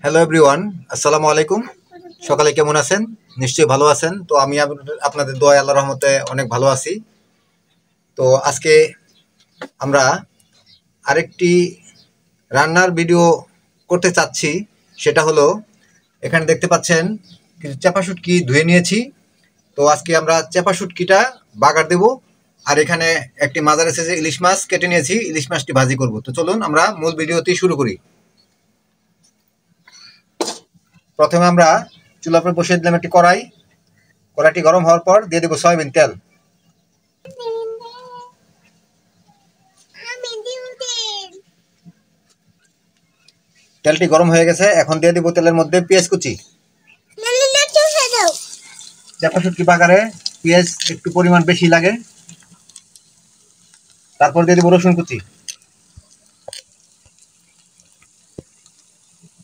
Hello everyone, আসসালামু আলাইকুম। সকালে কেমন আছেন? নিশ্চয়ই ভালো আছেন। তো আমি আপনাদের দোয়ায় আল্লাহর রহমতে অনেক ভালো আছি। তো আজকে আমরা আরেকটি রান্নার ভিডিও করতে চাচ্ছি। সেটা হলো, এখানে দেখতে পাচ্ছেন কিছু চাপা শুটকি ধুয়ে নিয়েছি। তো আজকে আমরা চাপা শুটকিটা বাগার দেব। আর এখানে একটি মাঝারি সাইজের ইলিশ মাছ কেটে নিয়েছি, ইলিশ মাছটি ভাজি করব। তো চলুন আমরা মূল ভিডিওটি শুরু করি। প্রথমে আমরা চুলার উপর বসিয়ে দিলাম একটি কড়াই। কড়াইটি গরম হওয়ার পর দিয়ে দেবো সয়াবিন তেল। তেলটি গরম হয়ে গেছে, এখন দিয়ে দিব তেলের মধ্যে পেঁয়াজ কুচি। চাপা শুটকি বাগারে পেঁয়াজ একটু পরিমাণ বেশি লাগে। তারপর দিয়ে দিব রসুন কুচি।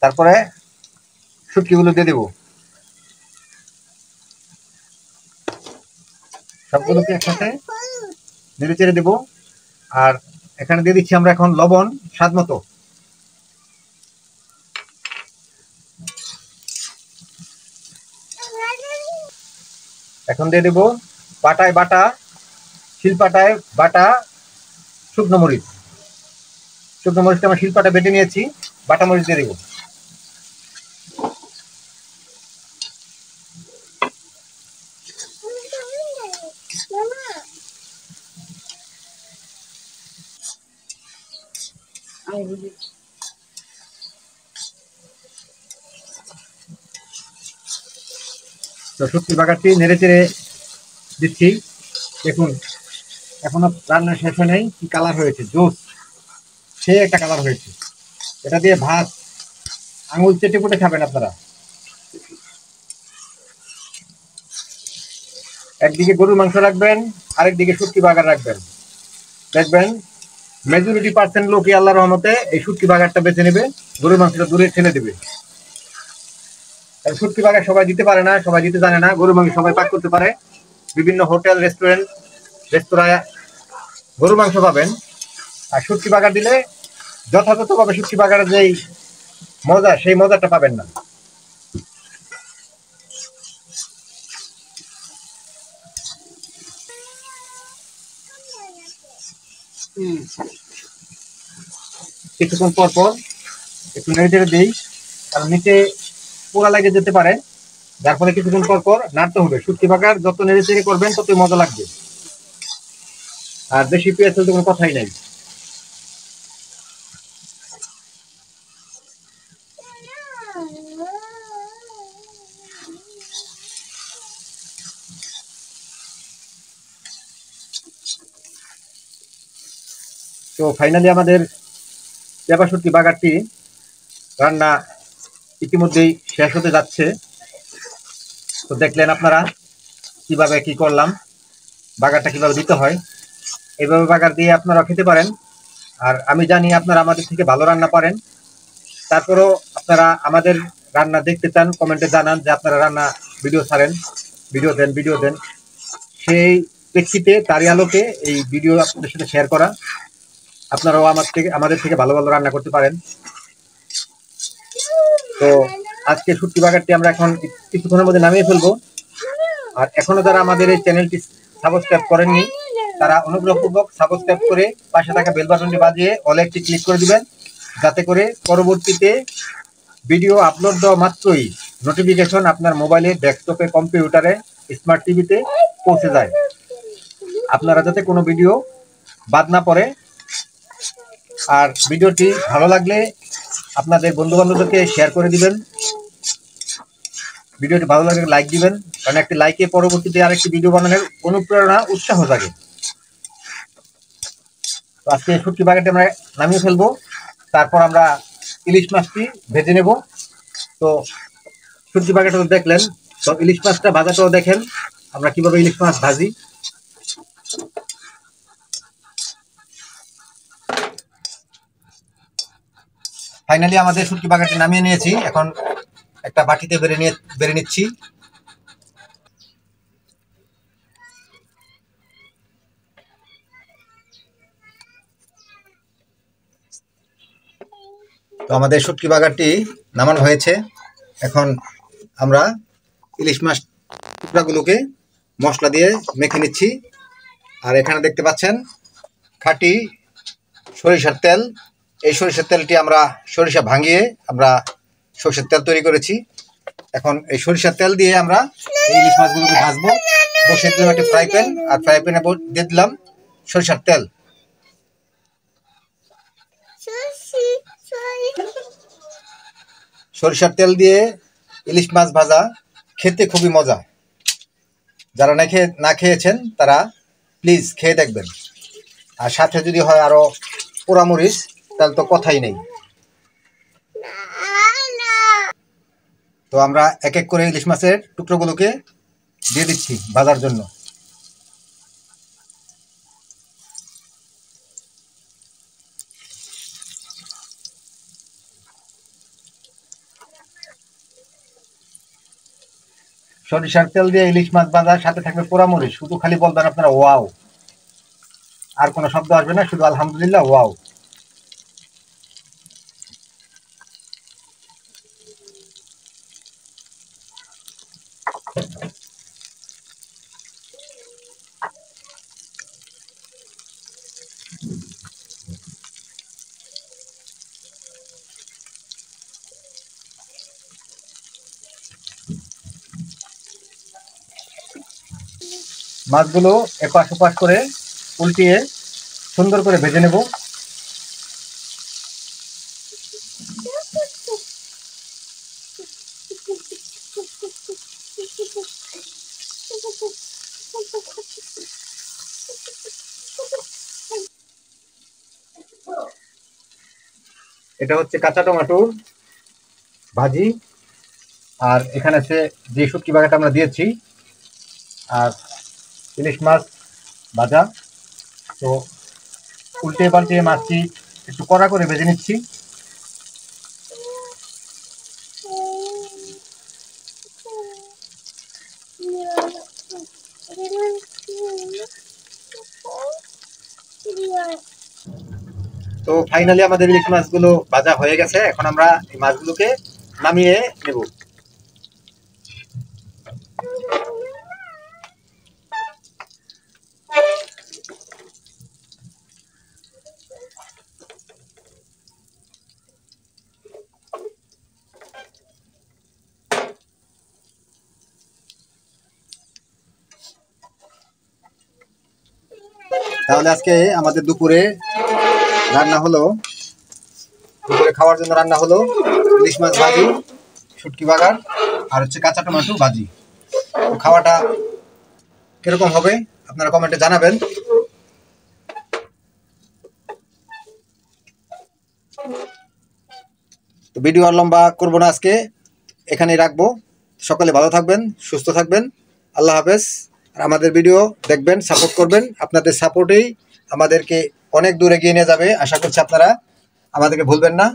তারপরে শুটকিগুলো দিয়ে দিব। সবগুলোকে একসাথে নেড়ে চেড়ে দেবো। আর এখানে দিয়ে দিচ্ছি আমরা এখন লবণ স্বাদ মতো। এখন দিয়ে দেবো বাটায় বাটা, শিলপাটায় বাটা শুকনো মরিচ। শুকনো মরিচটা আমরা শিলপাটা বেটে নিয়েছি, বাটা মরিচ দিয়ে দেবো। তো শুটকি বাগারটি নেড়ে চেড়ে দিচ্ছি। দেখুন, এখনো রান্না শেষ হয় নাই, কি কালার হয়েছে, জোস সে একটা কালার হয়েছে। এটা দিয়ে ভাত আঙুল চেটে পুটে খাবেন আপনারা। একদিকে গরুর মাংস রাখবেন, আরেকদিকে শুটকি বাগার রাখবেন। দেখবেন মেজরিটি পার্সেন্ট লোকই আল্লাহর রহমতে এই শুটকি বাগারটা বেছে নেবে, গরুর মাংসটা দূরে ঠেলে দেবে। শুটকি বাগার সবাই দিতে পারে না, সবাই দিতে জানে না। গরুর মাংস সবাই পাক করতে পারে। বিভিন্ন হোটেল রেস্তোরাঁয় গরুর মাংস পাবেন, আর শুটকি বাগার দিলে যথাযথভাবে শুটকি বাগারের যেই মজা, সেই মজাটা পাবেন না। কিছুক্ষণ পর পর একটু নেড়ে চেড়ে দিই, কারণ নিচে পোড়া লেগে যেতে পারে। যার ফলে কিছুক্ষণ পর পর নাড়তে হবে। শুটকি বাগার যত নেড়ে চেড়ে করবেন ততই মজা লাগবে। আর বেশি পেঁয়াজ চলতে কোনো কথাই নাই। তো ফাইনালি আমাদের চাপা শুটকি বাগারটি রান্না ইতিমধ্যেই শেষ হতে যাচ্ছে। তো দেখলেন আপনারা কিভাবে কি করলাম, বাগারটা কিভাবে দিতে হয়। এইভাবে বাগার দিয়ে আপনারা খেতে পারেন। আর আমি জানি আপনারা আমাদের থেকে ভালো রান্না পারেন। তারপরেও আপনারা আমাদের রান্না দেখতে চান, কমেন্টে জানান যে আপনারা রান্না ভিডিও ছাড়েন, ভিডিও দেন। সেই প্রেক্ষিতে তারই আলোকে এই ভিডিও আপনাদের সাথে শেয়ার করা। আপনারাও আমাদের থেকে ভালো ভালো রান্না করতে পারেন। তো আজকে শুটকি বাগারটি আমরা এখন কিছুক্ষণের মধ্যে নামিয়ে ফেলবো। আর এখনো যারা আমাদের এই চ্যানেলটি সাবস্ক্রাইব করেননি, তারা অনুগ্রহপূর্বক সাবস্ক্রাইব করে পাশে থাকা বেল বাটনটি বাজিয়ে অলে একটি ক্লিক করে দিবেন, যাতে করে পরবর্তীতে ভিডিও আপলোড দেওয়া মাত্রই নোটিফিকেশন আপনার মোবাইলে, ডেস্কটপে, কম্পিউটারে, স্মার্ট টিভিতে পৌঁছে যায়। আপনারা যাতে কোনো ভিডিও বাদ না পড়ে। আর ভিডিওটি ভালো লাগলে আপনাদের বন্ধু বান্ধবদেরকে শেয়ার করে দিবেন। ভিডিওটি ভালো লাগলে লাইক দিবেন, কারণ একটি লাইকে পরবর্তীতে আরেকটি ভিডিও বানানোর অনুপ্রেরণা, উৎসাহ জাগে। তো আজকে শুটকি বাগারটি আমরা নামিয়ে ফেলবো। তারপর আমরা ইলিশ মাছটি ভেজে নেব। তো শুটকি বাগারটা তো দেখলেন, তো ইলিশ মাছটা ভাজাটাও দেখেন আমরা কিভাবে ইলিশ মাছ ভাজি। ফাইনালি আমাদের শুটকি বাগারটি নামিয়ে নিয়েছি, এখন একটা বাটিতে বেড়ে নিচ্ছি। তো আমাদের শুটকি বাগারটি নামানো হয়েছে। এখন আমরা ইলিশ মাছ টুকরাগুলোকে মশলা দিয়ে মেখে নিচ্ছি। আর এখানে দেখতে পাচ্ছেন খাঁটি সরিষার তেল। এই সরিষার তেলটি আমরা সরিষা ভাঙিয়ে আমরা সরষের তেল তৈরি করেছি। এখন এই সরিষার তেল দিয়ে আমরা এই ইলিশ মাছগুলোকে ভাজবো। বসিয়ে দিলাম একটি ফ্রাই প্যান, আর ফ্রাই প্যানে দিয়ে দিলাম সরিষার তেল। সরিষার তেল দিয়ে ইলিশ মাছ ভাজা খেতে খুবই মজা। যারা না খেয়েছেন তারা প্লিজ খেয়ে দেখবেন। আর সাথে যদি হয় আরো পোড়ামরিচ, তাহলে তো কথাই নেই। তো আমরা এক এক করে ইলিশ মাছের টুকরোগুলোকে দিয়ে দিচ্ছি ভাজার জন্য। সরিষার তেল দিয়ে ইলিশ মাছ ভাজার সাথে থাকবে পোড়ামরিচ। শুধু খালি বলবেন আপনারা ওয়াও, আর কোনো শব্দ আসবে না, শুধু আলহামদুলিল্লাহ ওয়াও। মাছগুলো এপাশ ওপাশ করে উল্টিয়ে সুন্দর করে ভেজে নেব। এটা হচ্ছে কাঁচা টমেটোর ভাজি, আর এখানে আছে যে শুটকি বাগাটা আমরা দিয়েছি, আর ইলিশ মাছ ভাজা। তো উল্টে পাল্টে মাছটি একটু কড়া করে ভেজে নিচ্ছি। তো ফাইনালি আমাদের ইলিশ মাছগুলো ভাজা হয়ে গেছে। এখন আমরা এই মাছগুলোকে নামিয়ে নেব। তাহলে আজকে আমাদের দুপুরে খাওয়ার জন্য রান্না হলো ইলিশ মাছ ভাজি, শুটকি বাগার, আর হচ্ছে কাঁচা টমেটো ভাজি। খাওয়াটা কিরকম হবে আপনারা কমেন্টে জানাবেন। তো ভিডিও আর লম্বা করবো না, আজকে এখানেই রাখবো। সকলে ভালো থাকবেন, সুস্থ থাকবেন। আল্লাহ হাফেজ। আর আমাদের ভিডিও দেখবেন, সাপোর্ট করবেন। আপনাদের সাপোর্টেই আমাদেরকে অনেক দূরে এগিয়ে নিয়ে যাবে। আশা করছি আপনারা আমাদেরকে ভুলবেন না।